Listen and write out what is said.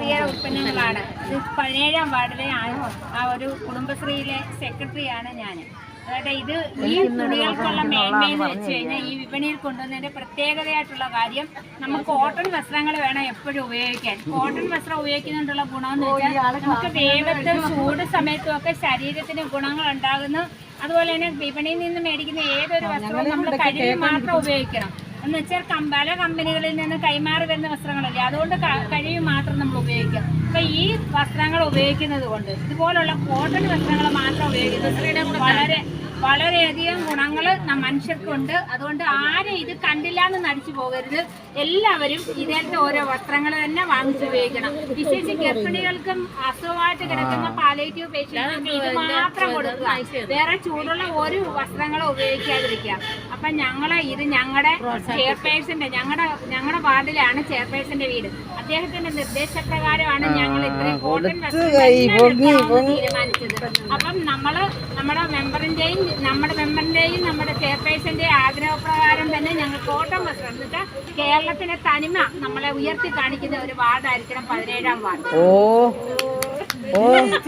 ചെറിയ ഉൽപ്പന്നങ്ങളാണ്. ഇത് 17ാം വാർഡിലെ ആ ഒരു കുടുംബശ്രീയിലെ സെക്രട്ടറിയാണ് ഞാൻ. അതായത് ഇത് ഈ തുണികൾക്കുള്ള മേന്മയെന്ന് വെച്ച് കഴിഞ്ഞാൽ ഈ വിപണിയിൽ കൊണ്ടുവന്നതിന്റെ പ്രത്യേകതയായിട്ടുള്ള കാര്യം, നമുക്ക് കോട്ടൺ വസ്ത്രങ്ങൾ വേണം എപ്പോഴും ഉപയോഗിക്കാൻ. കോട്ടൺ വസ്ത്രം ഉപയോഗിക്കുന്നതിനുള്ള ഗുണമെന്ന് വെച്ചാൽ നമുക്ക് വേഗത്തിൽ ചൂട് സമയത്തും ഒക്കെ ശരീരത്തിന് ഗുണങ്ങൾ ഉണ്ടാകുന്നു. അതുപോലെ തന്നെ വിപണിയിൽ നിന്ന് മേടിക്കുന്ന ഏതൊരു വസ്ത്രവും നമ്മൾ കഴുകി മാത്രം ഉപയോഗിക്കണം. എന്ന് വെച്ചാൽ പല കമ്പനികളിൽ നിന്ന് കൈമാറി വരുന്ന വസ്ത്രങ്ങളല്ലേ, അതുകൊണ്ട് കഴുകി മാത്രം നമ്മൾ ഉപയോഗിക്കാം. അപ്പൊ ഈ വസ്ത്രങ്ങൾ ഉപയോഗിക്കുന്നത് കൊണ്ട്, ഇതുപോലുള്ള കോട്ടൺ വസ്ത്രങ്ങൾ മാത്രം ഉപയോഗിക്കുന്നത് വളരെയധികം ഗുണങ്ങൾ മനുഷ്യർക്കുണ്ട്. അതുകൊണ്ട് ആരും ഇത് കണ്ടില്ല എന്ന് നടിച്ചു പോകരുത്. എല്ലാവരും ഇതേത്തെ ഓരോ വസ്ത്രങ്ങൾ തന്നെ വാങ്ങിച്ചു ഉപയോഗിക്കണം. വിശേഷിച്ച് ഗർഭിണികൾക്കും അസുഖമായിട്ട് കിടക്കുന്ന പാലിയേറ്റീവ് പേഷ്യന്റിനും ഇത് മാത്രം കൊടുക്കുക. വേറെ ചൂടുള്ള ഒരു വസ്ത്രങ്ങളും ഉപയോഗിക്കാതിരിക്കുക. അപ്പൊ ഞങ്ങളുടെ ചെയർപേഴ്സന്റെ ഞങ്ങളുടെ വാർഡിലാണ് ചെയർപേഴ്സന്റെ വീട്. അദ്ദേഹത്തിന്റെ നിർദ്ദേശപ്രകാരമാണ് ഞങ്ങൾ ഇത്രയും കോട്ടൺ വസ്ത്രം തീരുമാനിച്ചത്. അപ്പം നമ്മുടെ മെമ്പറിന്റെയും നമ്മുടെ ചെയർപേഴ്സന്റെയും ആഗ്രഹപ്രകാരം തന്നെ ഞങ്ങൾ കോട്ടൺ വസ്ത്രം എന്ന് വെച്ചാൽ കേരളത്തിന്റെ തനിമ നമ്മളെ ഉയർത്തി കാണിക്കുന്ന ഒരു വാർഡായിരിക്കണം 17ാം വാർഡ്.